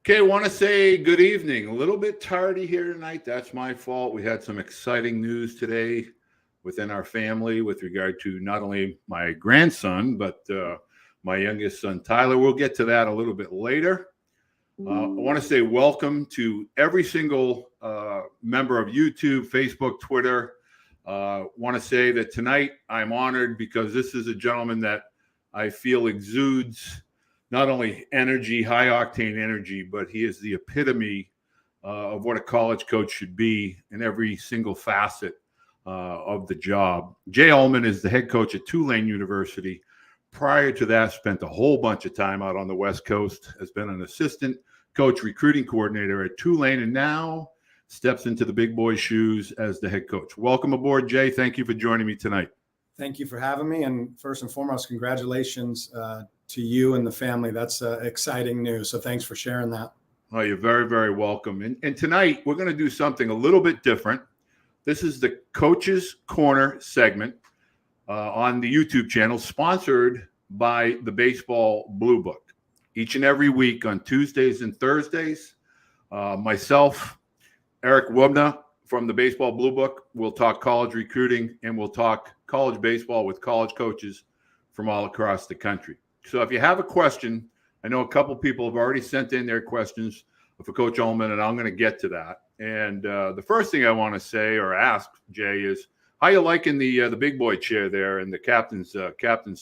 Okay, I want to say good evening. A little bit tardy here tonight. That's my fault. We had some exciting news today within our family with regard to not only my grandson, but my youngest son, Tyler. We'll get to that a little bit later. I want to say welcome to every single member of YouTube, Facebook, Twitter. Want to say that tonight I'm honored because this is a gentleman that I feel exudes not only energy, high octane energy, but he is the epitome of what a college coach should be in every single facet of the job. Jay Uhlman is the head coach at Tulane University. Prior to that, spent a whole bunch of time out on the West Coast, has been an assistant coach, recruiting coordinator at Tulane, and now steps into the big boy shoes as the head coach. Welcome aboard, Jay. Thank you for joining me tonight. Thank you for having me. And first and foremost, congratulations to you and the family. That's exciting news. So thanks for sharing that. Oh, you're very, very welcome. And tonight we're going to do something a little bit different. This is the Coach's Corner segment on the YouTube channel, sponsored by the Baseball Blue Book. Each and every week on Tuesdays and Thursdays, myself, Eric Wubna from the Baseball Blue Book, will talk college recruiting and we'll talk college baseball with college coaches from all across the country. So if you have a question, I know a couple people have already sent in their questions for Coach Uhlman, and I'm going to get to that. And the first thing I want to say or ask, Jay, is how you liking the big boy chair there and the captain's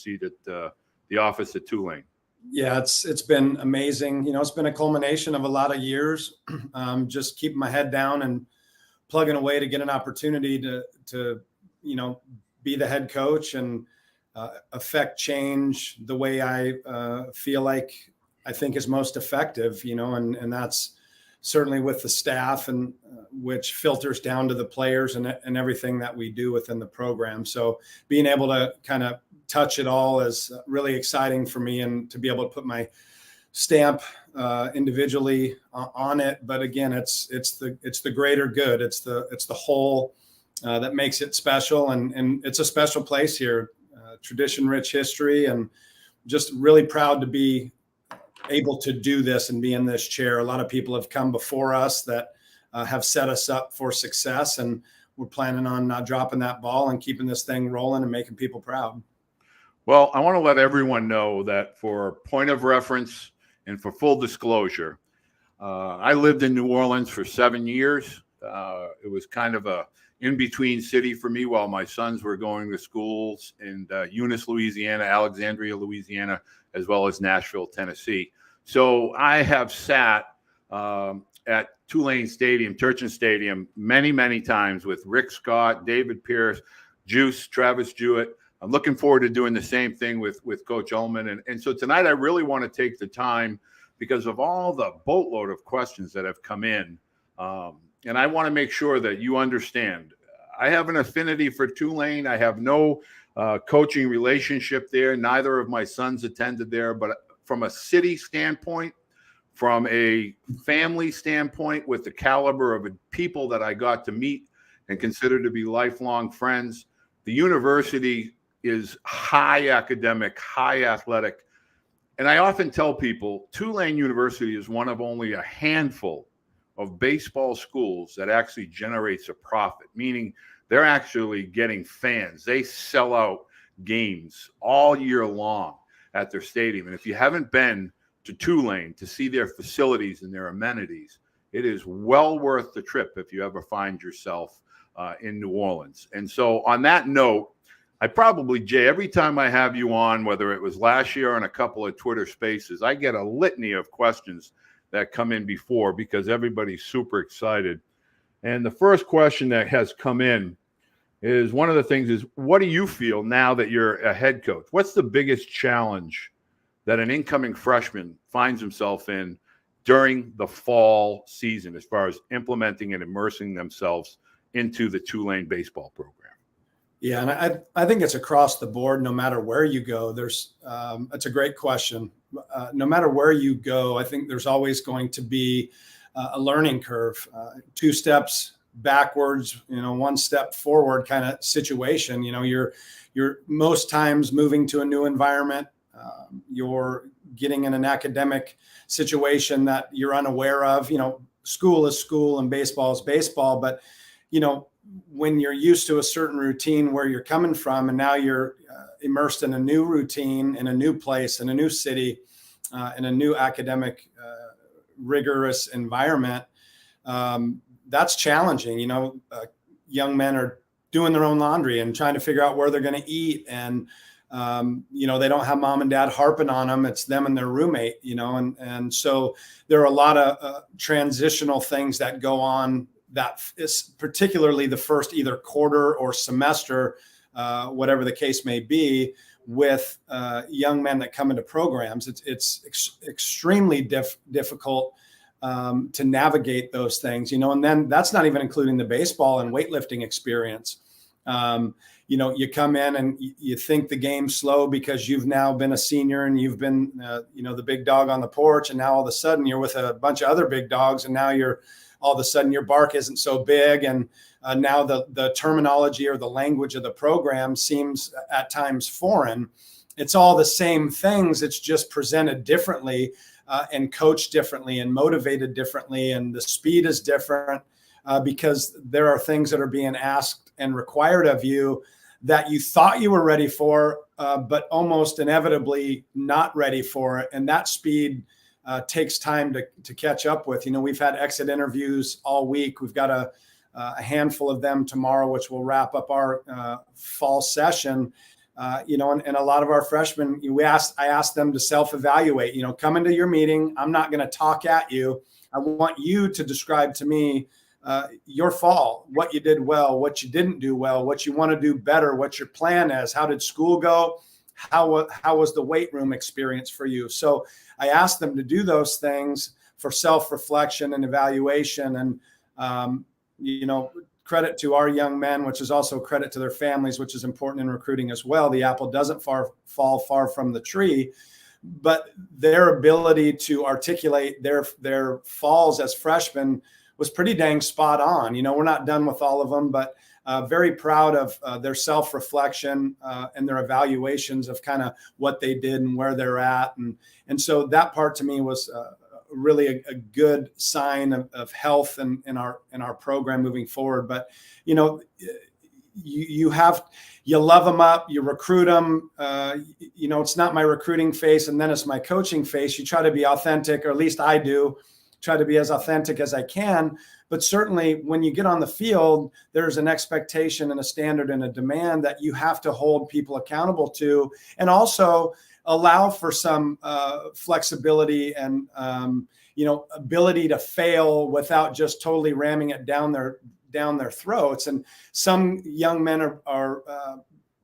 seat at the office at Tulane? Yeah, it's been amazing. You know, it's been a culmination of a lot of years, just keeping my head down and plugging away to get an opportunity to be the head coach and affect change the way I feel like I think is most effective, and that's certainly with the staff and which filters down to the players and everything that we do within the program. So being able to kind of touch it all is really exciting for me, and to be able to put my stamp individually on it. But again, it's the greater good. It's the whole that makes it special, and it's a special place here. Tradition-rich history, and just really proud to be able to do this and be in this chair. A lot of people have come before us that have set us up for success, and we're planning on not dropping that ball and keeping this thing rolling and making people proud. Well, I want to let everyone know that for point of reference and for full disclosure, I lived in New Orleans for 7 years. It was kind of a in-between city for me while my sons were going to schools in Eunice, Louisiana, Alexandria, Louisiana, as well as Nashville, Tennessee. So I have sat at Tulane Stadium, Turchin Stadium, many, many times with Rick Scott, David Pierce, Juice, Travis Jewett. I'm looking forward to doing the same thing with Coach Uhlman. And so tonight I really want to take the time because of all the boatload of questions that have come in. And I want to make sure that you understand. I have an affinity for Tulane. I have no coaching relationship there. Neither of my sons attended there. But from a city standpoint, from a family standpoint, with the caliber of people that I got to meet and consider to be lifelong friends, the university is high academic, high athletic. And I often tell people Tulane University is one of only a handful of baseball schools that actually generates a profit, meaning they're actually getting fans. They sell out games all year long at their stadium. And if you haven't been to Tulane to see their facilities and their amenities, it is well worth the trip if you ever find yourself in New Orleans. And so on that note, I probably, Jay, every time I have you on, whether it was last year on a couple of Twitter spaces, I get a litany of questions that come in before because everybody's super excited. And the first question that has come in is one of the things is, what do you feel now that you're a head coach? What's the biggest challenge that an incoming freshman finds himself in during the fall season as far as implementing and immersing themselves into the Tulane baseball program? Yeah, and I think it's across the board, no matter where you go. It's a great question. No matter where you go, I think there's always going to be a learning curve, 2 steps backwards, 1 step forward kind of situation. You're most times moving to a new environment, you're getting in an academic situation that you're unaware of. School is school and baseball is baseball, but when you're used to a certain routine where you're coming from, and now you're immersed in a new routine, in a new place, in a new city, in a new academic, rigorous environment, that's challenging. Young men are doing their own laundry and trying to figure out where they're going to eat. And, they don't have mom and dad harping on them. It's them and their roommate, and so there are a lot of transitional things that go on, that is particularly the first either quarter or semester, whatever the case may be, with young men that come into programs. It's extremely difficult to navigate those things, and then that's not even including the baseball and weightlifting experience. You come in and you think the game's slow because you've now been a senior and you've been, the big dog on the porch, and now all of a sudden you're with a bunch of other big dogs, and now all of a sudden your bark isn't so big, and now the terminology or the language of the program seems at times foreign. It's all the same things. It's just presented differently, and coached differently and motivated differently, and the speed is different because there are things that are being asked and required of you that you thought you were ready for, but almost inevitably not ready for it. And that speed takes time to catch up with. We've had exit interviews all week. We've got a handful of them tomorrow, which will wrap up our fall session. And a lot of our freshmen, I asked them to self-evaluate. Come into your meeting. I'm not going to talk at you. I want you to describe to me your fall, what you did well, what you didn't do well, what you want to do better, what your plan is. How did school go? How was the weight room experience for you? So I asked them to do those things for self-reflection and evaluation. And, credit to our young men, which is also credit to their families, which is important in recruiting as well. The apple doesn't fall far from the tree, but their ability to articulate their falls as freshmen was pretty dang spot on. We're not done with all of them, but very proud of their self-reflection and their evaluations of kind of what they did and where they're at. And so that part to me was really a good sign of health in our program moving forward. But, you love them up, you recruit them. It's not my recruiting face and then it's my coaching face. You try to be authentic, or at least I do. Try to be as authentic as I can. But certainly when you get on the field, there's an expectation and a standard and a demand that you have to hold people accountable to, and also allow for some flexibility and, ability to fail without just totally ramming it down their throats. And some young men are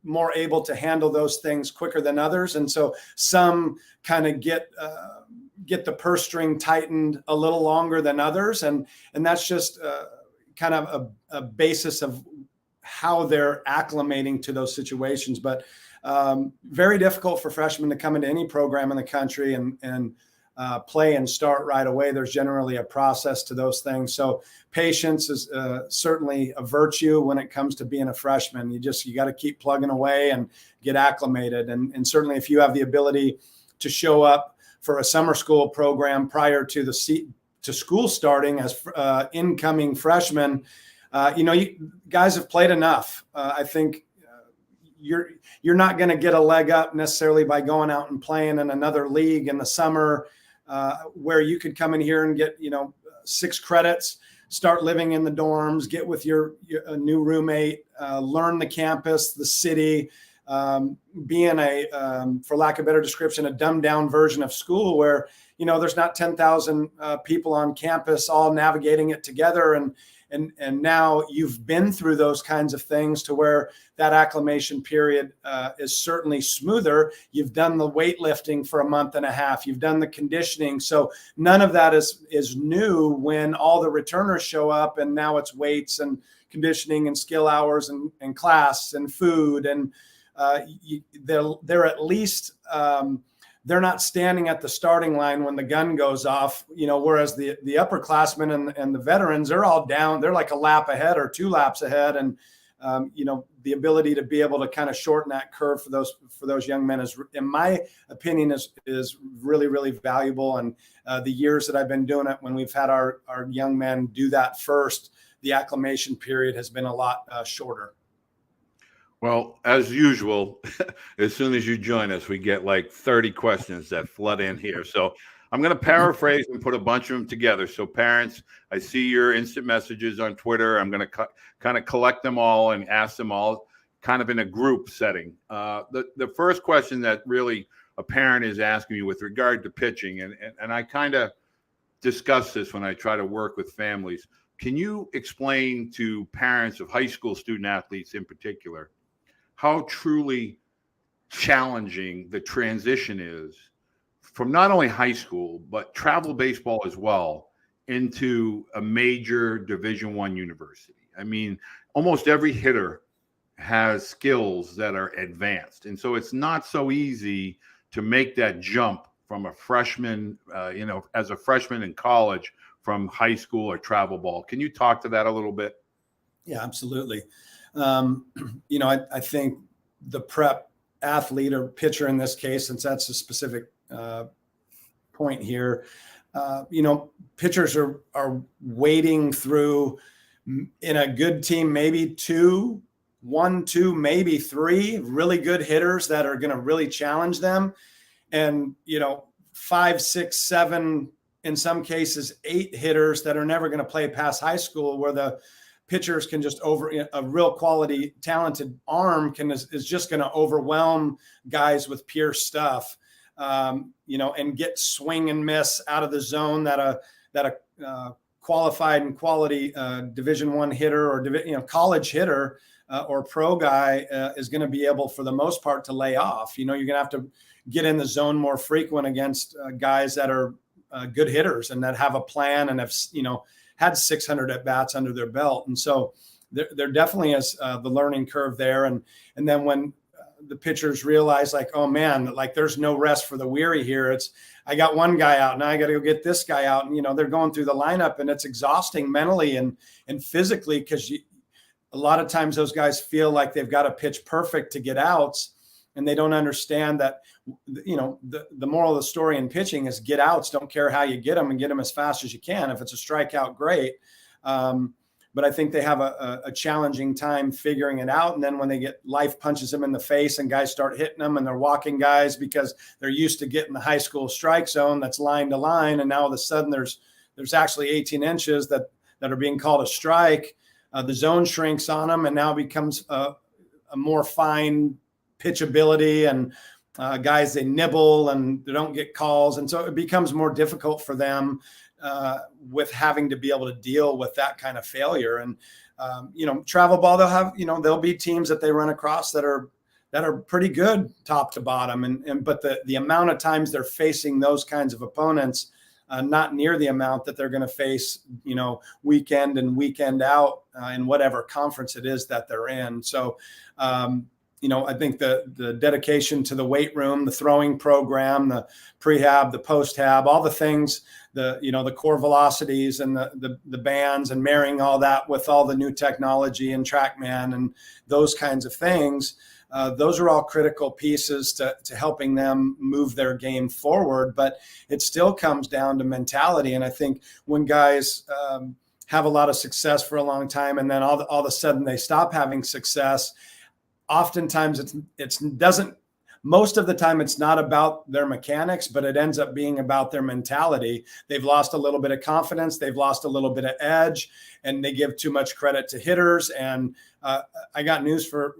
more able to handle those things quicker than others. And so some kind of get the purse string tightened a little longer than others. And that's just kind of a basis of how they're acclimating to those situations. But very difficult for freshmen to come into any program in the country and play and start right away. There's generally a process to those things. So patience is certainly a virtue when it comes to being a freshman. You got to keep plugging away and get acclimated. And certainly if you have the ability to show up for a summer school program prior to school starting as incoming freshmen, you guys have played enough. I think you're not going to get a leg up necessarily by going out and playing in another league in the summer, where you could come in here and get 6 credits, start living in the dorms, get with your new roommate, learn the campus, the city. Being for lack of a better description, a dumbed down version of school where, there's not 10,000 people on campus all navigating it together. And now you've been through those kinds of things to where that acclimation period is certainly smoother. You've done the weightlifting for a month and a half. You've done the conditioning. So none of that is new when all the returners show up, and now it's weights and conditioning and skill hours and class and food. And they're at least they're not standing at the starting line when the gun goes off, whereas the upperclassmen and the veterans, they're all down. They're like a lap ahead or 2 laps ahead. And the ability to be able to kind of shorten that curve for those young men is, in my opinion, is really, really valuable. And the years that I've been doing it, when we've had our young men do that first, the acclimation period has been a lot shorter. Well, as usual, as soon as you join us, we get like 30 questions that flood in here. So I'm going to paraphrase and put a bunch of them together. So parents, I see your instant messages on Twitter. I'm going to kind of collect them all and ask them all kind of in a group setting. The first question that really a parent is asking me with regard to pitching, and I kind of discuss this when I try to work with families. Can you explain to parents of high school student athletes in particular how truly challenging the transition is from not only high school, but travel baseball as well, into a major Division I university? I mean, almost every hitter has skills that are advanced. And so it's not so easy to make that jump from a freshman, as a freshman in college, from high school or travel ball. Can you talk to that a little bit? Yeah, absolutely. I think the prep athlete or pitcher in this case, since that's a specific point here, pitchers are wading through, in a good team, maybe one, two, maybe three really good hitters that are going to really challenge them. And, 5, 6, 7, in some cases, 8 hitters that are never going to play past high school, where the pitchers can just a real quality, talented arm is just going to overwhelm guys with pure stuff, and get swing and miss out of the zone that a qualified and quality Division I hitter or college hitter or pro guy is going to be able, for the most part, to lay off. You're going to have to get in the zone more frequent against guys that are good hitters and that have a plan and have had 600 at bats under their belt. And so there definitely is the learning curve there. And then when the pitchers realize, like, oh man, like there's no rest for the weary here. I got one guy out, now I got to go get this guy out. And, they're going through the lineup, and it's exhausting mentally and physically, because a lot of times those guys feel like they've got to pitch perfect to get outs. And they don't understand that, the moral of the story in pitching is get outs. Don't care how you get them, and get them as fast as you can. If it's a strikeout, great. But I think they have a challenging time figuring it out. And then when they get life punches them in the face and guys start hitting them, and they're walking guys because they're used to getting the high school strike zone that's line to line. And now all of a sudden there's actually 18 inches that are being called a strike. The zone shrinks on them, and now becomes a more fine pitchability, and guys, they nibble and they don't get calls. And so it becomes more difficult for them with having to be able to deal with that kind of failure. And, travel ball, there'll be teams that they run across that are pretty good top to bottom. But the amount of times they're facing those kinds of opponents, not near the amount that they're going to face, weekend and weekend out in whatever conference it is that they're in. So, I think the dedication to the weight room, the throwing program, the prehab, the post-hab, all the things, the core velocities and the bands, and marrying all that with all the new technology and TrackMan and those kinds of things, those are all critical pieces to helping them move their game forward. But it still comes down to mentality. And I think when guys have a lot of success for a long time, and then all of a sudden they stop having success, oftentimes most of the time it's not about their mechanics, but it ends up being about their mentality. They've lost a little bit of confidence. They've lost a little bit of edge, and they give too much credit to hitters. And I got news for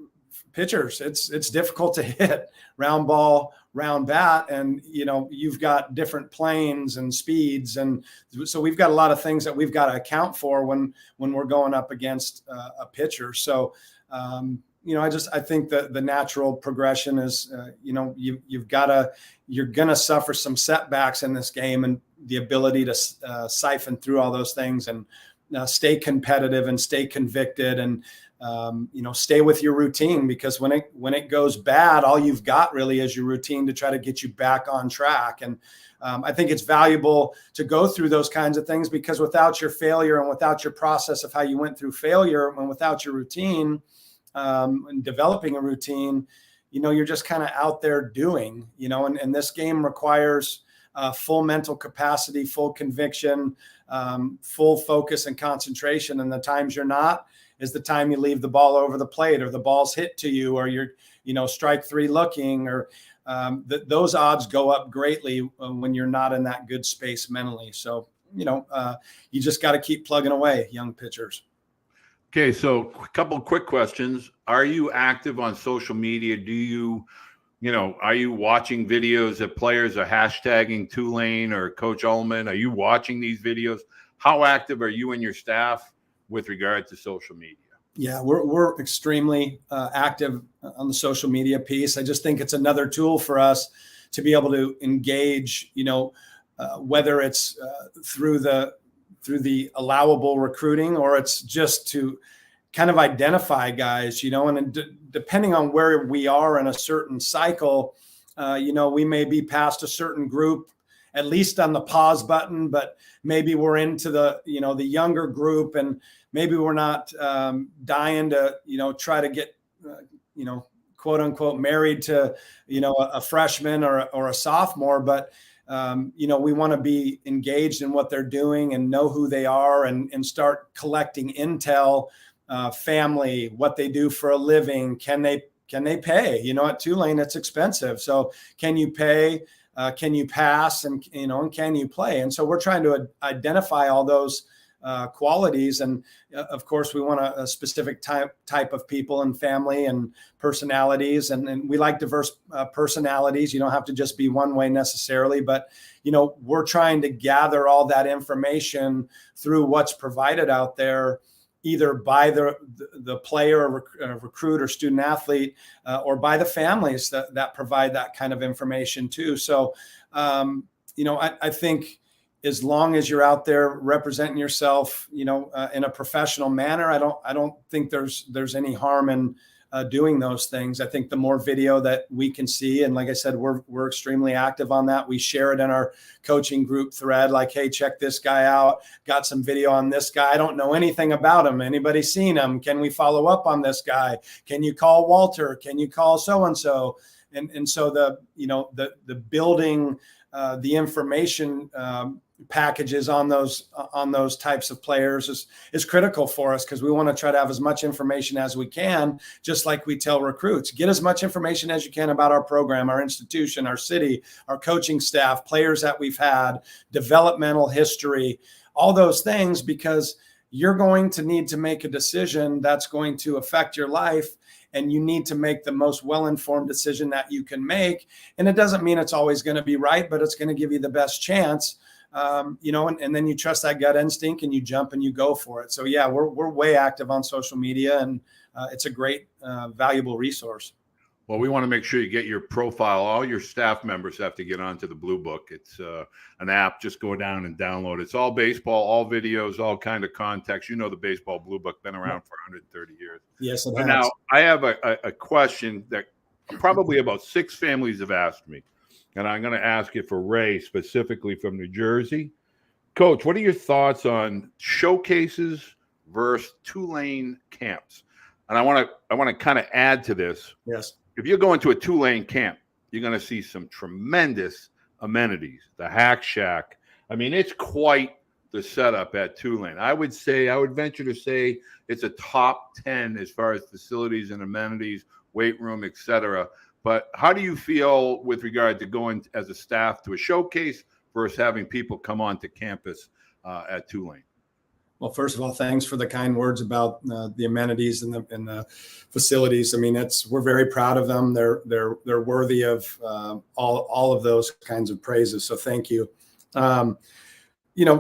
pitchers. It's difficult to hit round ball, round bat. And, you've got different planes and speeds. And so we've got a lot of things that we've got to account for when we're going up against a pitcher. So, I think that the natural progression is, you're going to suffer some setbacks in this game, and the ability to siphon through all those things and stay competitive and stay convicted, and, stay with your routine, because when it goes bad, all you've got really is your routine to try to get you back on track. And I think it's valuable to go through those kinds of things, because without your failure and without your process of how you went through failure and without your routine, and developing a routine, you're just kind of out there doing, and this game requires full mental capacity, full conviction, full focus and concentration. And the times you're not is the time you leave the ball over the plate, or the ball's hit to you, or you're, strike three looking, or those odds go up greatly when you're not in that good space mentally. So, you just got to keep plugging away, young pitchers. Okay, so a couple of quick questions. Are you active on social media? Are you watching videos that players are hashtagging Tulane or Coach Uhlman? Are you watching these videos? How active are you and your staff with regard to social media? Yeah, we're extremely active on the social media piece. I just think it's another tool for us to be able to engage, whether it's through the allowable recruiting, or it's just to kind of identify guys, and depending on where we are in a certain cycle, we may be past a certain group, at least on the pause button, but maybe we're into the younger group, and maybe we're not dying to, try to get, quote unquote, married to, a freshman or a sophomore, but we want to be engaged in what they're doing and know who they are, and start collecting intel, family, what they do for a living. Can they pay? At Tulane, it's expensive. So can you pay? Can you pass? And, and can you play? And so we're trying to identify all those qualities. And of course, we want a specific type of people and family and personalities. And we like diverse personalities. You don't have to just be one way necessarily, but, we're trying to gather all that information through what's provided out there, either by the player, recruit, or student athlete, or by the families that provide that kind of information too. So, I think as long as you're out there representing yourself, in a professional manner, I don't think there's any harm in doing those things. I think the more video that we can see, and like I said, we're extremely active on that. We share it in our coaching group thread, like, hey, check this guy out. Got some video on this guy. I don't know anything about him. Anybody seen him? Can we follow up on this guy? Can you call Walter? Can you call so-and-so? And so the building the information packages on those types of players is critical for us, because we want to try to have as much information as we can, just like we tell recruits. Get as much information as you can about our program, our institution, our city, our coaching staff, players that we've had, developmental history, all those things, because you're going to need to make a decision that's going to affect your life, and you need to make the most well-informed decision that you can make. And it doesn't mean it's always going to be right, but it's going to give you the best chance. And then you trust that gut instinct, and you jump and you go for it. So yeah, we're way active on social media, and it's a great, valuable resource. Well, we want to make sure you get your profile. All your staff members have to get onto the Blue Book. It's an app. Just go down and download it. It's all baseball, all videos, all kind of context. The baseball Blue Book, been around for 130 years. Yes, it has. Now, I have a question that probably about 6 families have asked me, and I'm going to ask it for Ray, specifically from New Jersey. Coach, what are your thoughts on showcases versus Tulane camps? And I want to kind of add to this. Yes. If you're going to a Tulane camp, you're going to see some tremendous amenities. The Hack Shack. I mean, it's quite the setup at Tulane. I would venture to say it's a top 10 as far as facilities and amenities, weight room, etc. But how do you feel with regard to going as a staff to a showcase versus having people come onto campus at Tulane? Well, first of all, thanks for the kind words about the amenities and the facilities. I mean, we're very proud of them. They're worthy of all of those kinds of praises. So thank you.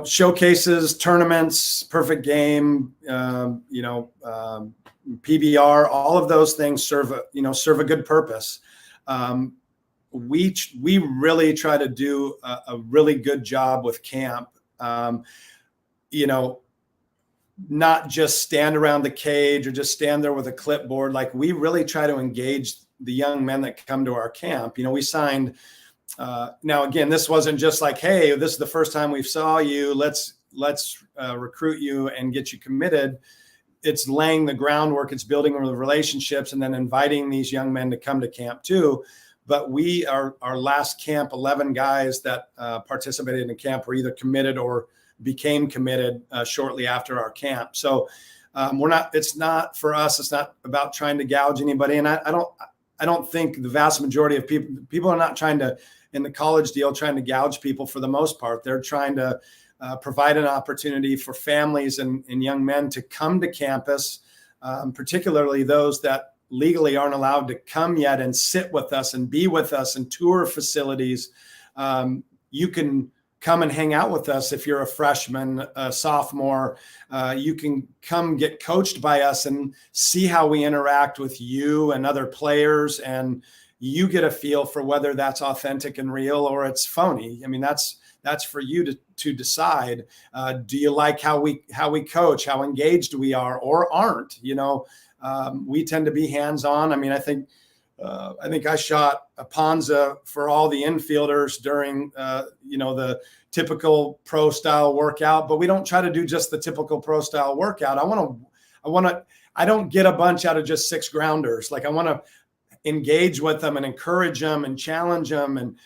Showcases, tournaments, perfect game, PBR, all of those things serve a good purpose. We really try to do a really good job with camp. Not just stand around the cage or just stand there with a clipboard. Like, we really try to engage the young men that come to our camp. We signed, now again, this wasn't just like, hey, this is the first time we saw you, let's recruit you and get you committed. it's laying the groundwork, it's building the relationships, and then inviting these young men to come to camp too. But our last camp, 11 guys that participated in the camp were either committed or became committed shortly after our camp. So it's not for us. It's not about trying to gouge anybody. And I don't think the vast majority of people are not trying to, in the college deal, trying to gouge people for the most part. They're trying to provide an opportunity for families and young men to come to campus, particularly those that legally aren't allowed to come yet and sit with us and be with us and tour facilities. You can come and hang out with us if you're a freshman, a sophomore. You can come get coached by us and see how we interact with you and other players, and you get a feel for whether that's authentic and real or it's phony. I mean, that's for you to decide. Do you like how we coach, how engaged we are or aren't? We tend to be hands-on. I mean, I think I shot a Ponza for all the infielders during, the typical pro style workout, but we don't try to do just the typical pro style workout. I don't get a bunch out of just 6 grounders. Like, I want to engage with them and encourage them and challenge them and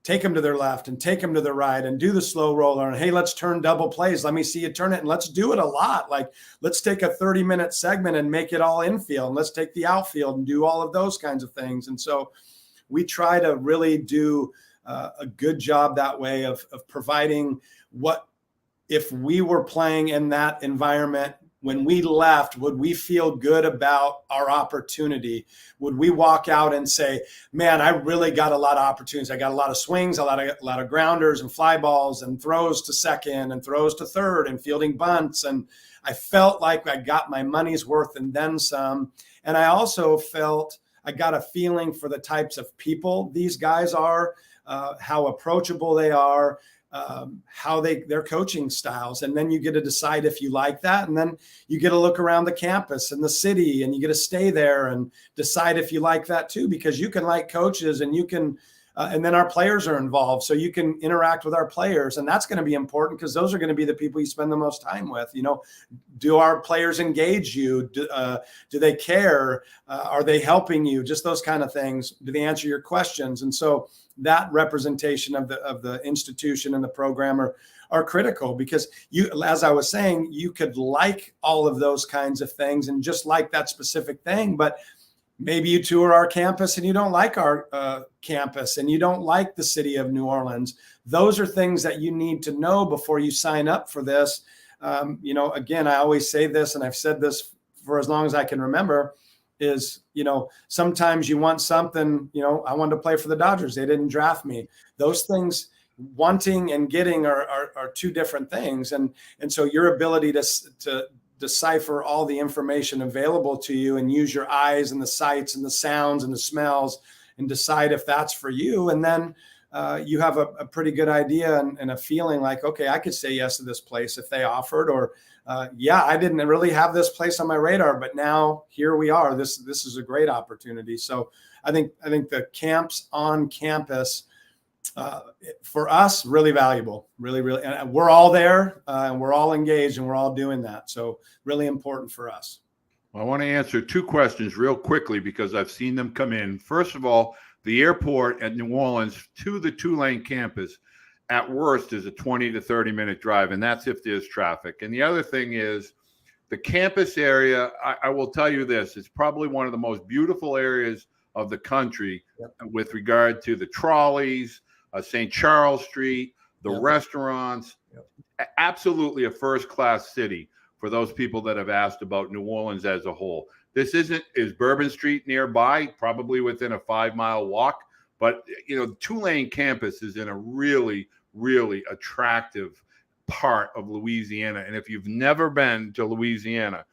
take them to their left and take them to the right and do the slow roller. And hey, let's turn double plays. Let me see you turn it, and let's do it a lot. Like, let's take a 30-minute segment and make it all infield. And let's take the outfield and do all of those kinds of things. And so we try to really do a good job that way of providing what, if we were playing in that environment, when we left, would we feel good about our opportunity? Would we walk out and say, man, I really got a lot of opportunities. I got a lot of swings, a lot of grounders and fly balls and throws to second and throws to third and fielding bunts. And I felt like I got my money's worth and then some. And I also felt I got a feeling for the types of people these guys are, how approachable they are, how their coaching styles. And then you get to decide if you like that. And then you get to look around the campus and the city, and you get to stay there and decide if you like that too, because you can like coaches and you can, and then our players are involved. So you can interact with our players, and that's going to be important because those are going to be the people you spend the most time with. Do our players engage you? Do they care? Are they helping you? Just those kind of things. Do they answer your questions? And so that representation of the institution and the program are critical, because as I was saying, you could like all of those kinds of things and just like that specific thing, but maybe you tour our campus and you don't like our campus and you don't like the city of New Orleans. Those are things that you need to know before you sign up for this. Again, I always say this, and I've said this for as long as I can remember, is, sometimes you want something, I wanted to play for the Dodgers. They didn't draft me. Those things, wanting and getting are two different things. And so your ability to decipher all the information available to you and use your eyes and the sights and the sounds and the smells and decide if that's for you. And then you have a pretty good idea and a feeling like, okay, I could say yes to this place if they offered, or I didn't really have this place on my radar, but now here we are. This is a great opportunity. So I think the camps on campus, for us, really valuable, really, and we're all there and we're all engaged and we're all doing that. So really important for us. Well, I want to answer 2 questions real quickly because I've seen them come in. First of all, the airport at New Orleans to the Tulane campus at worst is a 20 to 30 minute drive, and that's if there's traffic. And the other thing is the campus area. I will tell you this, it's probably one of the most beautiful areas of the country. Yep. With regard to the trolleys, St. Charles Street, the yep. restaurants. Yep. Absolutely a first-class city for those people that have asked about New Orleans as a whole. Is Bourbon Street nearby, probably within a 5-mile walk. But, the Tulane campus is in a really, really attractive part of Louisiana. And if you've never been to Louisiana,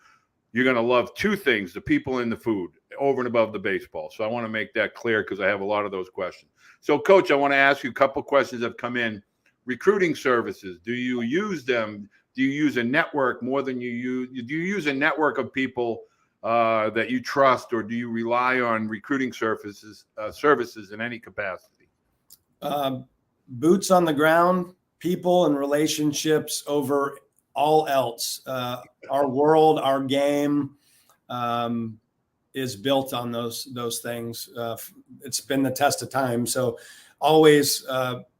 you're going to love 2 things, the people and the food, over and above the baseball. So I want to make that clear because I have a lot of those questions. So, Coach, I want to ask you a couple questions that have come in. Recruiting services, do you use them? Do you use a network more than do you use a network of people that you trust, or do you rely on recruiting services in any capacity? Boots on the ground, people and relationships over all else. Our world, our game, is built on those things. It's been the test of time. So always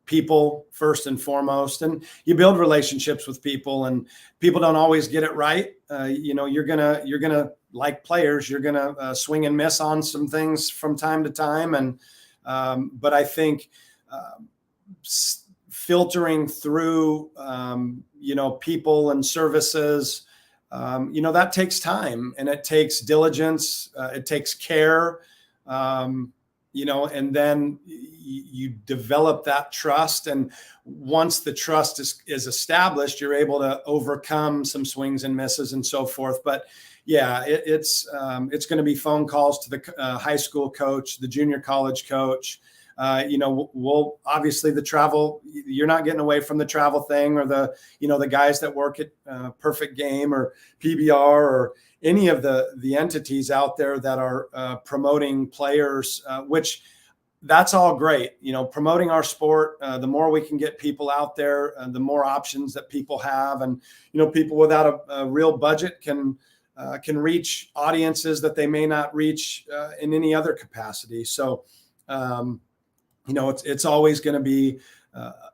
people first and foremost, and you build relationships with people, and people don't always get it right. You're gonna like players, you're gonna swing and miss on some things from time to time, and but I think filtering through people and services, that takes time, and it takes diligence, it takes care, and then you develop that trust. And once the trust is established, you're able to overcome some swings and misses and so forth. But yeah, it's going to be phone calls to the high school coach, the junior college coach. We'll obviously the travel, you're not getting away from the travel thing, or the guys that work at Perfect Game or PBR or any of the entities out there that are promoting players, which that's all great. Promoting our sport, the more we can get people out there, the more options that people have. And, people without a real budget can reach audiences that they may not reach in any other capacity. So, it's always going to be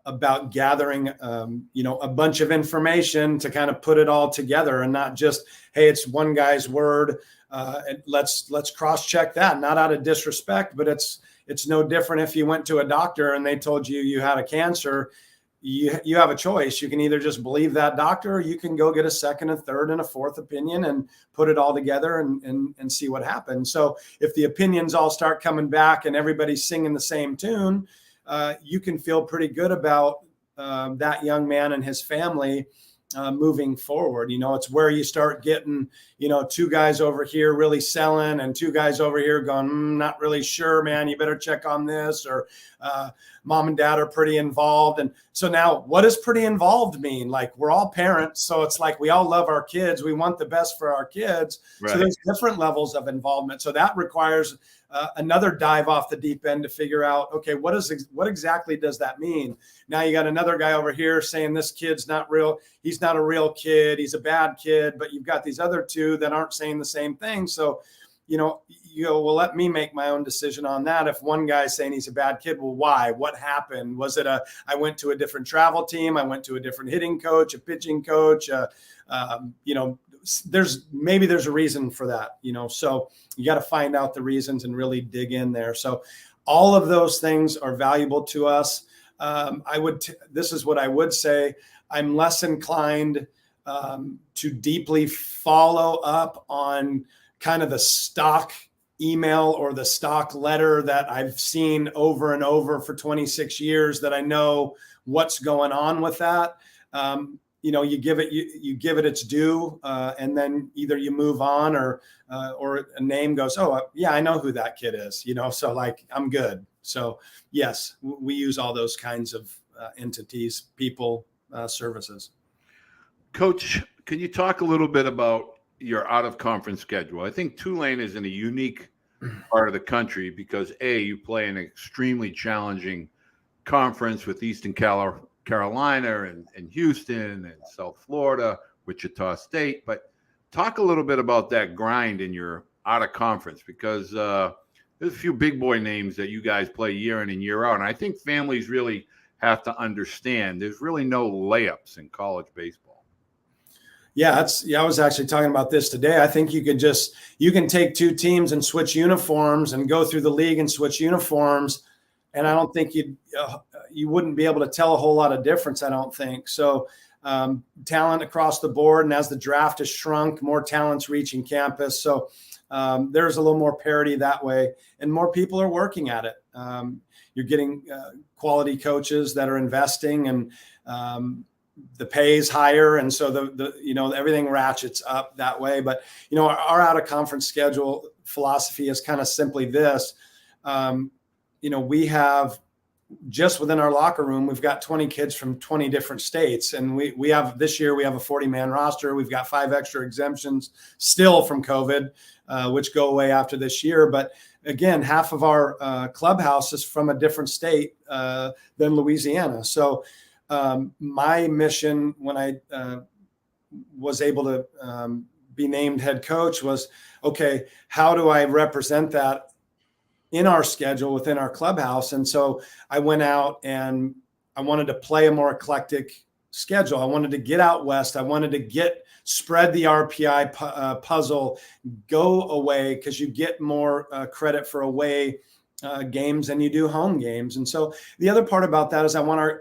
about gathering, a bunch of information to kind of put it all together, and not just, hey, it's one guy's word. And let's cross-check that, not out of disrespect, but it's no different if you went to a doctor and they told you had a cancer. You have a choice. You can either just believe that doctor, or you can go get a second, a third, and a fourth opinion and put it all together and see what happens. So if the opinions all start coming back and everybody's singing the same tune, you can feel pretty good about that young man and his family moving forward. It's where you start getting, two guys over here really selling and two guys over here going, not really sure, man, you better check on this, or mom and dad are pretty involved. And so now, what does pretty involved mean? Like, we're all parents, so it's like we all love our kids. We want the best for our kids. Right. So there's different levels of involvement. So that requires another dive off the deep end to figure out, okay, what exactly does that mean? Now you got another guy over here saying this kid's not real. He's not a real kid. He's a bad kid. But you've got these other two that aren't saying the same thing. So, well, let me make my own decision on that. If one guy's saying he's a bad kid, well, why? What happened? Was it I went to a different travel team. I went to a different hitting coach, a pitching coach, there's a reason for that, so you got to find out the reasons and really dig in there. So all of those things are valuable to us. This is what I would say. I'm less inclined to deeply follow up on kind of the stock email or the stock letter that I've seen over and over for 26 years, that I know what's going on with that. You give it its due, and then either you move on, or a name goes, oh yeah, I know who that kid is, so like, I'm good. So yes, we use all those kinds of entities, people, services. Coach, can you talk a little bit about your out of conference schedule? I think Tulane is in a unique part of the country because you play an extremely challenging conference with Eastern Carolina and Houston and South Florida, Wichita State. But talk a little bit about that grind in your out of conference, because there's a few big boy names that you guys play year in and year out. And I think families really have to understand there's really no layups in college baseball. Yeah, I was actually talking about this today. I think you can take two teams and switch uniforms and go through the league and switch uniforms, and I don't think you wouldn't be able to tell a whole lot of difference, I don't think. So talent across the board, and as the draft has shrunk, more talent's reaching campus. So there's a little more parity that way, and more people are working at it. You're getting quality coaches that are investing, and the pay is higher, and so the everything ratchets up that way. But our out of conference schedule philosophy is kind of simply this. We have, just within our locker room, we've got 20 kids from 20 different states, and we have, this year we have a 40-man roster. We've got 5 extra exemptions still from COVID, which go away after this year. But again, half of our clubhouse is from a different state than Louisiana. So my mission when I was able to be named head coach was, okay, how do I represent that in our schedule within our clubhouse? And so I went out and I wanted to play a more eclectic schedule. I wanted to get out west. I wanted to spread the RPI puzzle, go away, because you get more credit for away games than you do home games. And so the other part about that is I want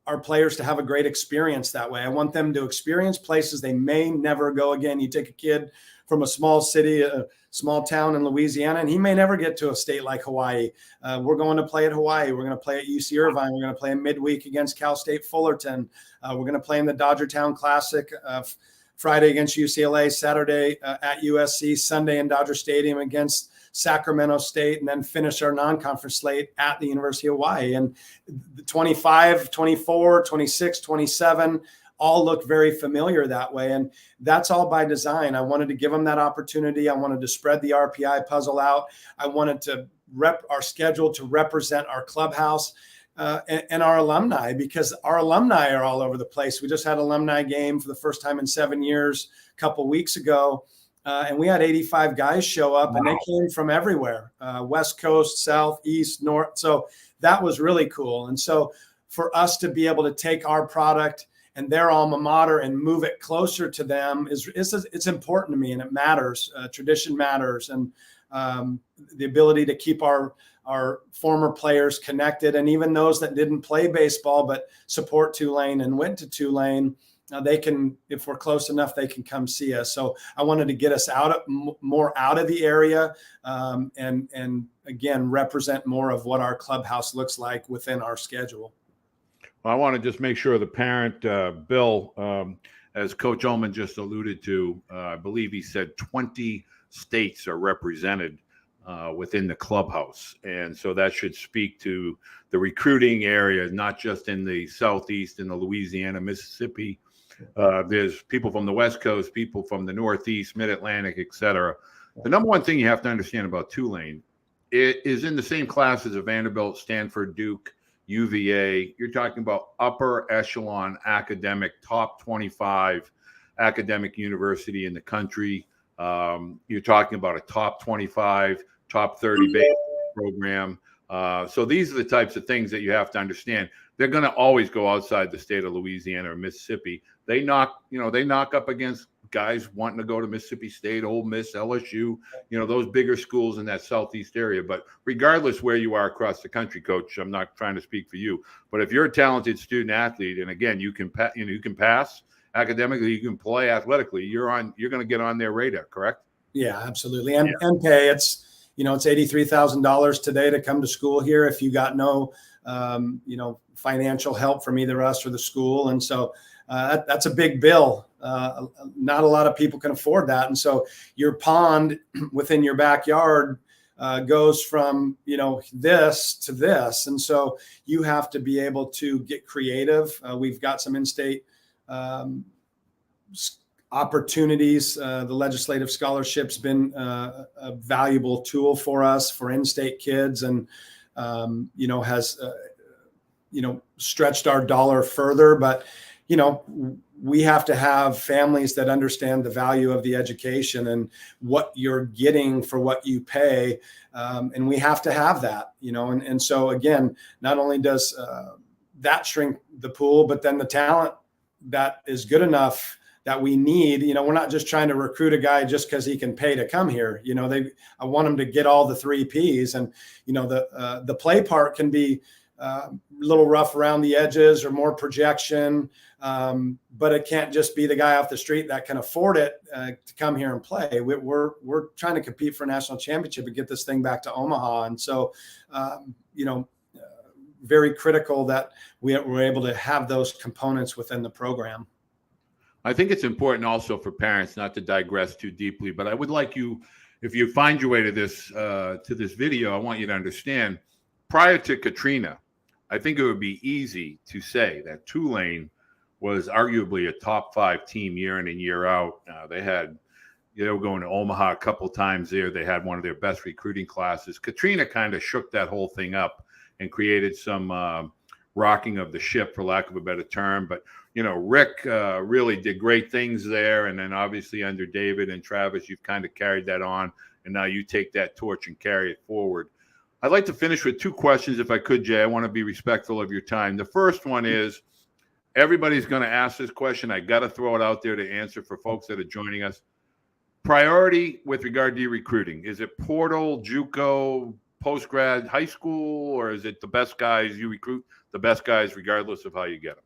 our players to have a great experience that way. I want them to experience places they may never go again. You take a kid from a small city, a small town in Louisiana, and he may never get to a state like Hawaii. We're going to play at Hawaii. We're going to play at UC Irvine. We're going to play in midweek against Cal State Fullerton. We're going to play in the Dodgertown Classic Friday against UCLA, Saturday at USC, Sunday in Dodger Stadium against Sacramento State, and then finish our non-conference slate at the University of Hawaii. And 25, 24, 26, 27 all look very familiar that way. And that's all by design. I wanted to give them that opportunity. I wanted to spread the RPI puzzle out. I wanted to our schedule to represent our clubhouse and our alumni, because our alumni are all over the place. We just had an alumni game for the first time in 7 years a couple weeks ago. And we had 85 guys show up. Wow. And they came from everywhere, West Coast, South, East, North. So that was really cool. And so for us to be able to take our product and their alma mater and move it closer to them it's important to me, and it matters. Tradition matters, and the ability to keep our former players connected, and even those that didn't play baseball but support Tulane and went to Tulane. They can, if we're close enough, they can come see us. So I wanted to get us more out of the area, and again, represent more of what our clubhouse looks like within our schedule. Well, I want to just make sure the parent, Bill, as Coach Uhlman just alluded to, I believe he said 20 states are represented within the clubhouse. And so that should speak to the recruiting area, not just in the Southeast, in the Louisiana, Mississippi. There's people from the West Coast, people from the Northeast, Mid-Atlantic, et cetera. The number one thing you have to understand about Tulane, it is in the same class as a Vanderbilt, Stanford, Duke, UVA. You're talking about upper echelon academic, top 25 academic university in the country. You're talking about a top 25, top 30 baseball program. So these are the types of things that you have to understand. They're going to always go outside the state of Louisiana or Mississippi. They knock up against guys wanting to go to Mississippi State, Ole Miss, LSU, those bigger schools in that Southeast area. But regardless where you are across the country, Coach, I'm not trying to speak for you, but if you're a talented student athlete, and again, you can pass academically, you can play athletically, you're going to get on their radar, correct? Yeah, absolutely. And pay, it's $83,000 today to come to school here if you got no, financial help from either us or the school. And so that's a big bill. Not a lot of people can afford that. And so your pond within your backyard goes from, this to this. And so you have to be able to get creative. We've got some in-state opportunities. The legislative scholarship's been a valuable tool for us for in-state kids, and has stretched our dollar further. But we have to have families that understand the value of the education and what you're getting for what you pay, and we have to have that. And so again, not only does that shrink the pool, but then the talent that is good enough that we need. We're not just trying to recruit a guy just because he can pay to come here. I want him to get all the 3 Ps, and the play part can be a little rough around the edges or more projection, but it can't just be the guy off the street that can afford it to come here and play. We're trying to compete for a national championship and get this thing back to Omaha, and so very critical that we're able to have those components within the program. I think it's important also for parents, not to digress too deeply, but I would like you, if you find your way to this video, I want you to understand, prior to Katrina, I think it would be easy to say that Tulane was arguably a top 5 team year in and year out. They were going to Omaha a couple times there. They had one of their best recruiting classes. Katrina kind of shook that whole thing up and created some rocking of the ship, for lack of a better term. But Rick really did great things there. And then obviously under David and Travis, you've kind of carried that on. And now you take that torch and carry it forward. I'd like to finish with two questions, if I could, Jay. I want to be respectful of your time. The first one is, everybody's going to ask this question. I got to throw it out there to answer for folks that are joining us. Priority with regard to your recruiting. Is it portal, JUCO, post-grad, high school, or is it the best guys you recruit, the best guys regardless of how you get them?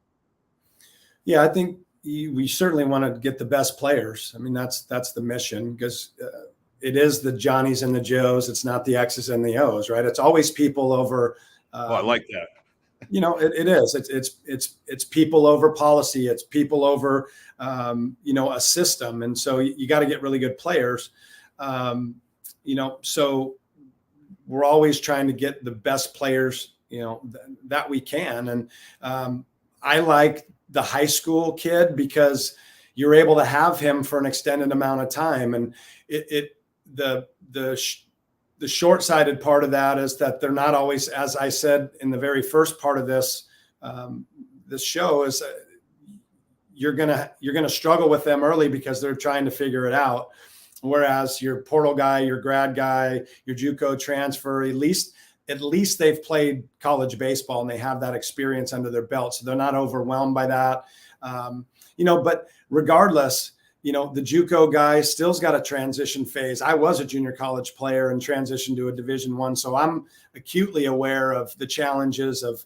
Yeah, I think we certainly want to get the best players. I mean, that's the mission, because it is the Johnnies and the Joes. It's not the X's and the O's, right? It's always people over. I like that. It is. It's people over policy. It's people over, a system. And so you got to get really good players. So we're always trying to get the best players, that we can. And I like the high school kid because you're able to have him for an extended amount of time. And the short-sighted part of that is that they're not always, as I said in the very first part of this show, is you're gonna struggle with them early because they're trying to figure it out. Whereas your portal guy, your grad guy, your JUCO transfer, at least they've played college baseball and they have that experience under their belt, so they're not overwhelmed by that. But regardless, the JUCO guy still's got a transition phase. I was a junior college player and transitioned to a Division I, so I'm acutely aware of the challenges of,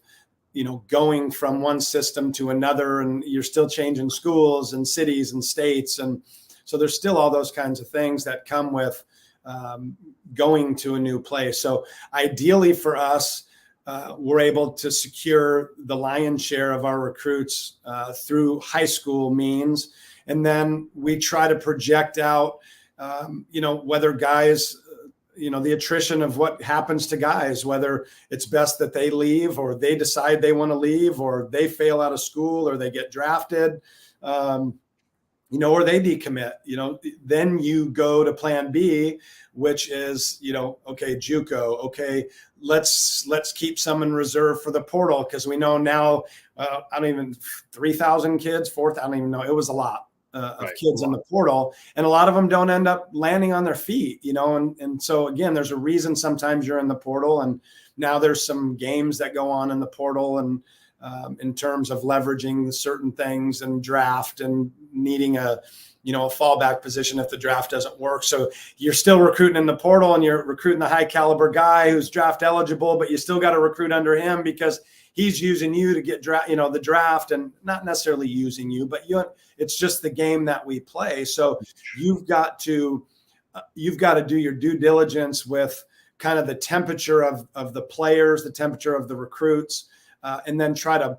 going from one system to another, and you're still changing schools and cities and states. And so there's still all those kinds of things that come with going to a new place. So ideally for us, we're able to secure the lion's share of our recruits through high school means. And then we try to project out, whether guys, the attrition of what happens to guys, whether it's best that they leave or they decide they want to leave or they fail out of school or they get drafted, or they decommit, then you go to plan B, which is, okay, JUCO, okay, let's keep some in reserve for the portal. Cause we know now, 3,000 kids, 4,000, I don't even know. It was a lot of kids in the portal, and a lot of them don't end up landing on their feet, and so again, there's a reason sometimes you're in the portal, and now there's some games that go on in the portal, and in terms of leveraging certain things and draft and needing a fallback position if the draft doesn't work. So you're still recruiting in the portal and you're recruiting the high caliber guy who's draft eligible, but you still got to recruit under him because he's using you to get the draft, and not necessarily using you, but it's just the game that we play. So you've got to do your due diligence with kind of the temperature of the players, the temperature of the recruits, and then try to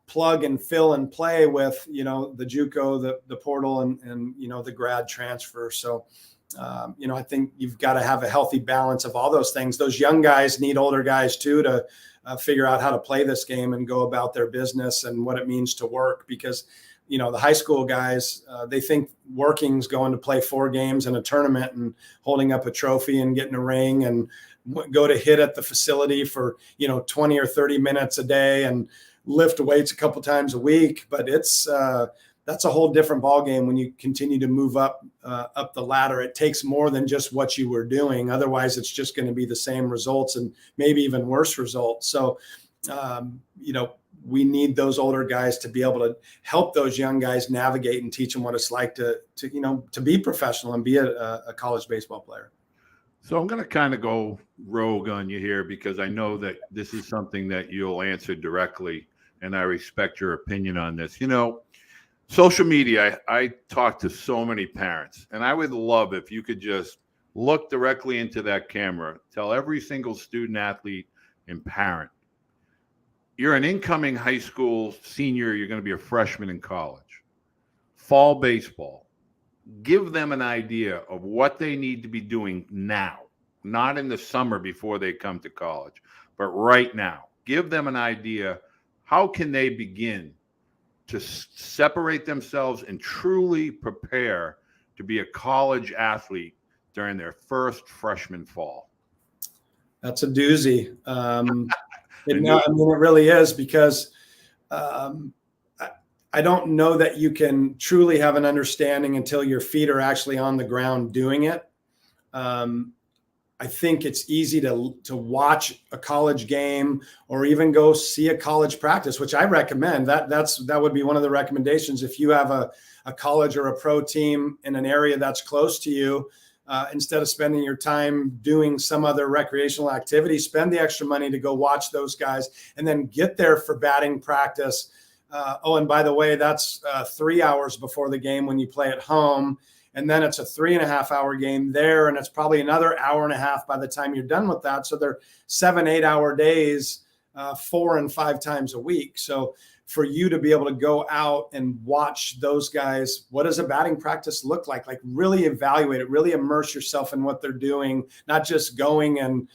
plug and fill and play with, the JUCO, the portal, and the grad transfer. So, I think you've got to have a healthy balance of all those things. Those young guys need older guys too to figure out how to play this game and go about their business and what it means to work. Because, the high school guys, they think working's going to play 4 games in a tournament and holding up a trophy and getting a ring and go to hit at the facility for 20 or 30 minutes a day and lift weights a couple times a week. But it's that's a whole different ballgame when you continue to move up the ladder. It takes more than just what you were doing. Otherwise, it's just going to be the same results and maybe even worse results. So we need those older guys to be able to help those young guys navigate and teach them what it's like to be professional and be a college baseball player. So I'm going to kind of go rogue on you here because I know that this is something that you'll answer directly, and I respect your opinion on this. Social media, I talk to so many parents, and I would love if you could just look directly into that camera, tell every single student, athlete, and parent, you're an incoming high school senior, you're going to be a freshman in college. Fall baseball. Give them an idea of what they need to be doing now, not in the summer before they come to college, but right now. Give them an idea. How can they begin to separate themselves and truly prepare to be a college athlete during their first freshman fall? That's a doozy. It really is, because I don't know that you can truly have an understanding until your feet are actually on the ground doing it. I think it's easy to watch a college game or even go see a college practice, which I recommend. That would be one of the recommendations. If you have a college or a pro team in an area that's close to you, instead of spending your time doing some other recreational activity, spend the extra money to go watch those guys and then get there for batting practice. And by the way, that's 3 hours before the game when you play at home. And then it's a 3.5 hour game there. And it's probably another hour and a half by the time you're done with that. So they're 7-8 hour days, 4 and 5 times a week. So for you to be able to go out and watch those guys, what does a batting practice look like? Like really evaluate it, really immerse yourself in what they're doing, not just going and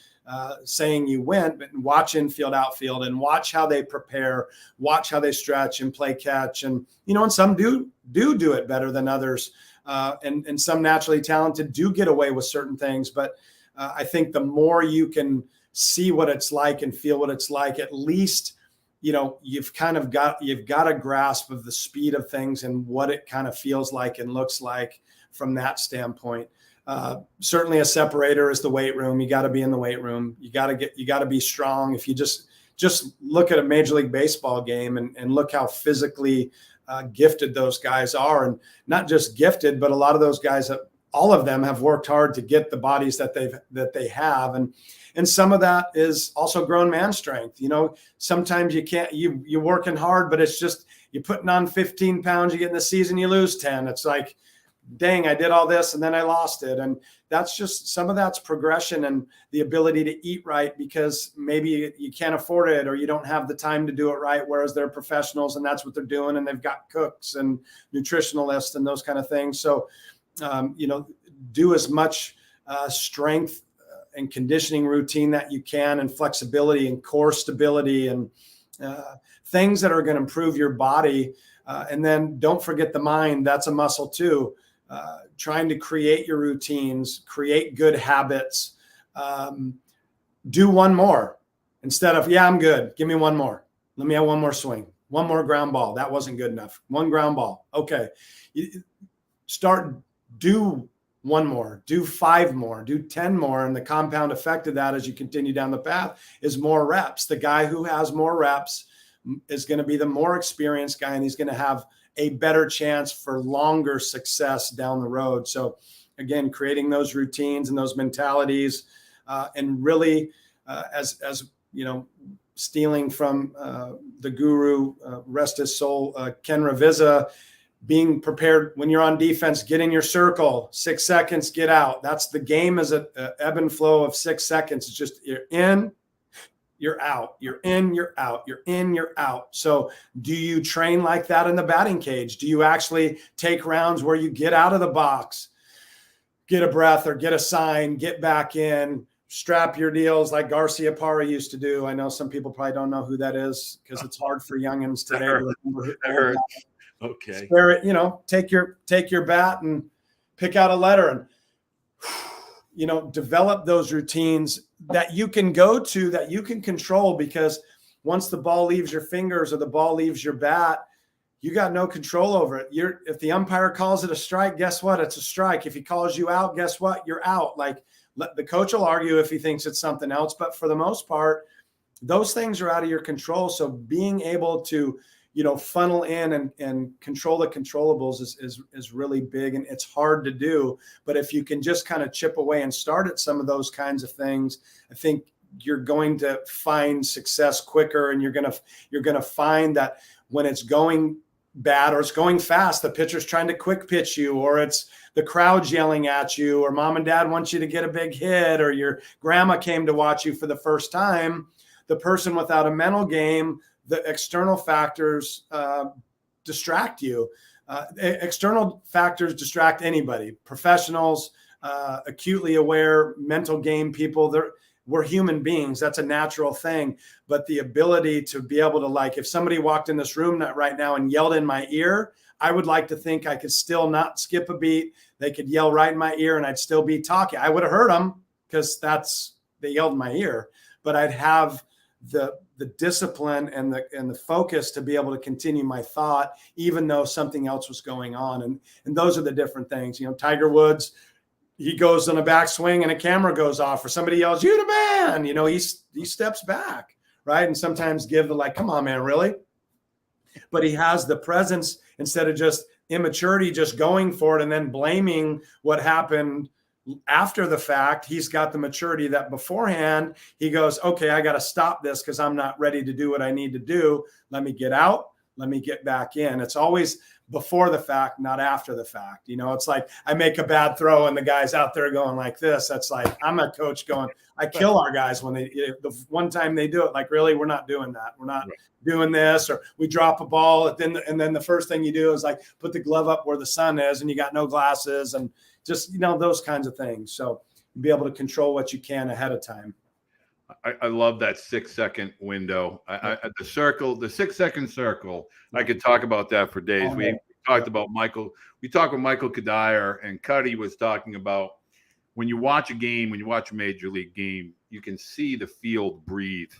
saying you went, but watch infield, outfield, and watch how they prepare, watch how they stretch and play catch. And, and some do it better than others. And some naturally talented do get away with certain things. But I think the more you can see what it's like and feel what it's like, at least, you've got a grasp of the speed of things and what it kind of feels like and looks like from that standpoint. Certainly a separator is the weight room. You got to be in the weight room. You got to be strong. If you just look at a Major League Baseball game and look how physically gifted those guys are, and not just gifted, but a lot of those guys, all of them have worked hard to get the bodies that they have. And some of that is also grown man strength. Sometimes you're working hard, but it's just, you're putting on 15 pounds, you get in the season, you lose 10. It's like, dang, I did all this and then I lost it. And that's just, some of that's progression and the ability to eat right, because maybe you can't afford it or you don't have the time to do it right. Whereas they're professionals and that's what they're doing. And they've got cooks and nutritionalists and those kind of things. So, do as much strength and conditioning routine that you can, and flexibility and core stability and things that are going to improve your body. And then don't forget the mind. That's a muscle too. Trying to create your routines, create good habits, do one more instead of, yeah, I'm good. Give me one more. Let me have one more swing, one more ground ball. That wasn't good enough. One ground ball. Okay. Do one more, do 5 more, do 10 more. And the compound effect of that as you continue down the path is more reps. The guy who has more reps is going to be the more experienced guy, and he's going to have a better chance for longer success down the road. So again, creating those routines and those mentalities, and really, as stealing from the guru, rest his soul, Ken Ravizza, being prepared when you're on defense, get in your circle, 6 seconds, get out. That's the game, is a ebb and flow of 6 seconds. It's just, you're in, you're out, you're in, you're out, you're in, you're out. So do you train like that in the batting cage? Do you actually take rounds where you get out of the box, get a breath or get a sign, get back in, strap your deals like Garcia Parra used to do? I know some people probably don't know who that is because it's hard for youngins today to remember. Okay. Spirit, take your bat and pick out a letter and, develop those routines that you can go to, that you can control, because once the ball leaves your fingers or the ball leaves your bat, you got no control over it. If the umpire calls it a strike, guess what? It's a strike. If he calls you out, guess what? You're out. Like, the coach will argue if he thinks it's something else, but for the most part, those things are out of your control. So being able to funnel in and control the controllables is really big, and it's hard to do. But if you can just kind of chip away and start at some of those kinds of things, I think you're going to find success quicker, and you're going to find that when it's going bad or it's going fast, the pitcher's trying to quick pitch you, or it's the crowd's yelling at you, or mom and dad want you to get a big hit, or your grandma came to watch you for the first time. The person without a mental game, the external factors distract you. External factors distract anybody, professionals, acutely aware, mental game people. We're human beings. That's a natural thing. But the ability to be able to, like, if somebody walked in this room right now and yelled in my ear, I would like to think I could still not skip a beat. They could yell right in my ear and I'd still be talking. I would have heard them because they yelled in my ear, but I'd have the the discipline and the focus to be able to continue my thought, even though something else was going on. And those are the different things. Tiger Woods, he goes on a backswing and a camera goes off, or somebody yells, "You the man!" He steps back, right? And sometimes give the come on, man, really? But he has the presence instead of just immaturity, just going for it and then blaming what happened after the fact. He's got the maturity that beforehand he goes, okay, I got to stop this because I'm not ready to do what I need to do. Let me get out. Let me get back in. It's always before the fact, not after the fact. It's like I make a bad throw and the guy's out there going like this. That's like, I'm a coach going, I kill our guys when the one time they do it, like, really, we're not doing that. We're not doing this. Or we drop a ball and then the first thing you do is like put the glove up where the sun is and you got no glasses and just, those kinds of things. So be able to control what you can ahead of time. I love that 6-second window. The 6-second circle. I could talk about that for days. We talked about Michael. We talked with Michael Kadire, and Cuddy was talking about when you watch a game, when you watch a major league game, you can see the field breathe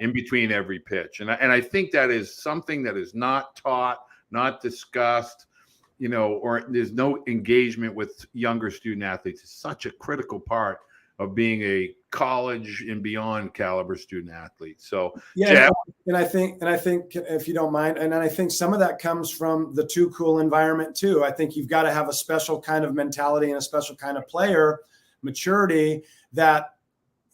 in between every pitch. And I think that is something that is not taught, not discussed, or there's no engagement with younger student athletes. It's such a critical part of being a college and beyond caliber student athlete. So Jeff? and I think if you don't mind, and I think some of that comes from the Too Cool environment too. I think you've got to have a special kind of mentality and a special kind of player maturity that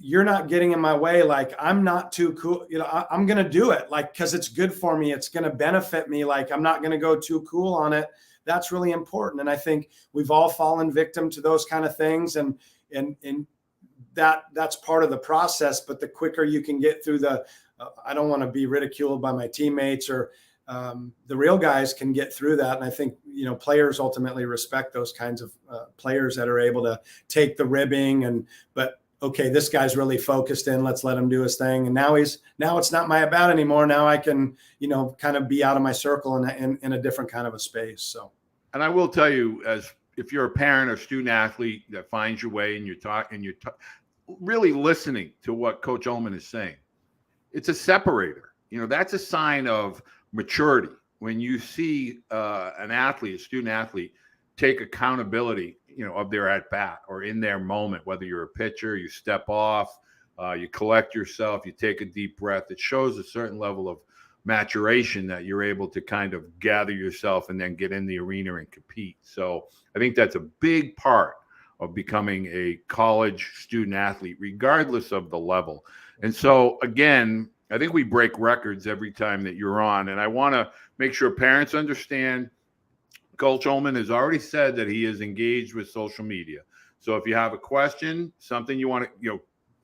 you're not getting in my way. Like, I'm not too cool. I'm going to do it because it's good for me. It's going to benefit me. Like, I'm not going to go too cool on it. That's really important. And I think we've all fallen victim to those kind of things. And that's part of the process. But the quicker you can get through I don't want to be ridiculed by my teammates, or the real guys can get through that. And I think, players ultimately respect those kinds of players that are able to take the ribbing but okay, this guy's really focused in, let's let him do his thing. And now it's not my at-bat anymore. Now I can, kind of be out of my circle in a different kind of a space. So, and I will tell you, as if you're a parent or student athlete that finds your way and you're really listening to what Coach Uhlman is saying, it's a separator. That's a sign of maturity. When you see a student athlete take accountability, of their at bat or in their moment, whether you're a pitcher, you step off, you collect yourself, you take a deep breath, it shows a certain level of maturation that you're able to kind of gather yourself and then get in the arena and compete. So I think that's a big part of becoming a college student athlete, regardless of the level. And so, again, I think we break records every time that you're on. And I want to make sure parents understand Coach Uhlman has already said that he is engaged with social media. So if you have a question, something you want to,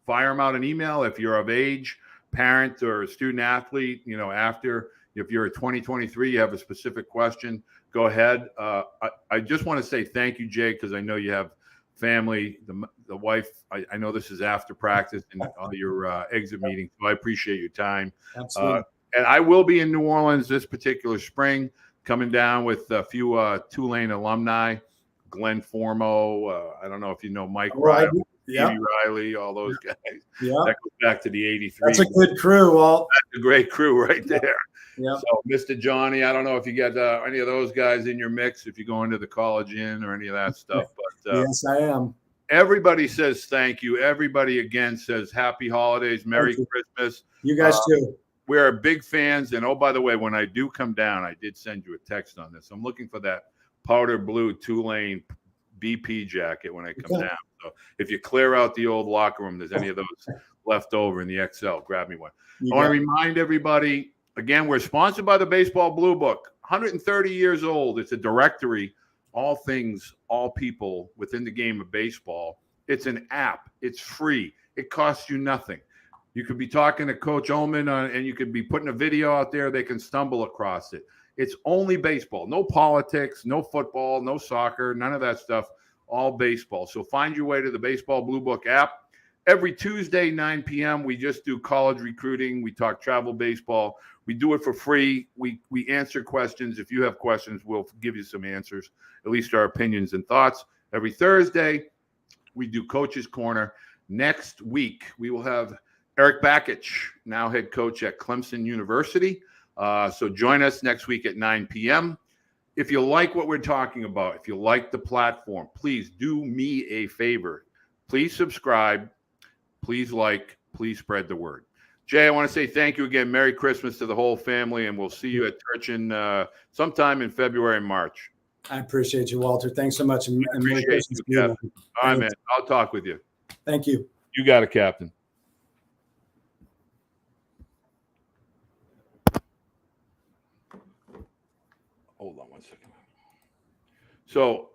fire him out an email. If you're of age, parent or a student athlete, if you're a 2023, you have a specific question, go ahead. I just want to say thank you, Jake, because I know you have family, the wife. I know this is after practice and all your exit meetings, so I appreciate your time. Absolutely. And I will be in New Orleans this particular spring, coming down with a few Tulane alumni, Glenn Formo. I don't know if you know Mike Riley, Stevie Riley, all those guys. Yeah. That goes back to the 83. That's a good crew, Walt. That's a great crew right there. Yeah. So, Mr. Johnny, I don't know if you got any of those guys in your mix, if you go into the College Inn or any of that stuff. But yes, I am. Everybody says thank you. Everybody, again, says happy holidays, Merry Christmas. You guys too. We're big fans. And, oh, by the way, when I do come down, I did send you a text on this. I'm looking for that powder blue Tulane BP jacket when I come down. So if you clear out the old locker room, there's any of those left over in the XL, grab me one. I want to remind everybody, again, we're sponsored by the Baseball Blue Book, 130 years old. It's a directory, all things, all people within the game of baseball. It's an app. It's free. It costs you nothing. You could be talking to Coach Uhlman and you could be putting a video out there. They can stumble across it. It's only baseball. No politics, no football, no soccer, none of that stuff. All baseball. So find your way to the Baseball Blue Book app. Every Tuesday, 9 p.m., we just do college recruiting. We talk travel baseball. We do it for free. We answer questions. If you have questions, we'll give you some answers, at least our opinions and thoughts. Every Thursday, we do Coach's Corner. Next week, we will have Eric Bakich, now head coach at Clemson University. So join us next week at 9 p.m. If you like what we're talking about, if you like the platform, please do me a favor. Please subscribe. Please like. Please spread the word. Jay, I want to say thank you again. Merry Christmas to the whole family, and we'll see you at Turchin sometime in February and March. I appreciate you, Walter. Thanks so much. And Merry Christmas to you. All right, man. I'll talk with you. Thank you. You got it, Captain. Hold on one second. So,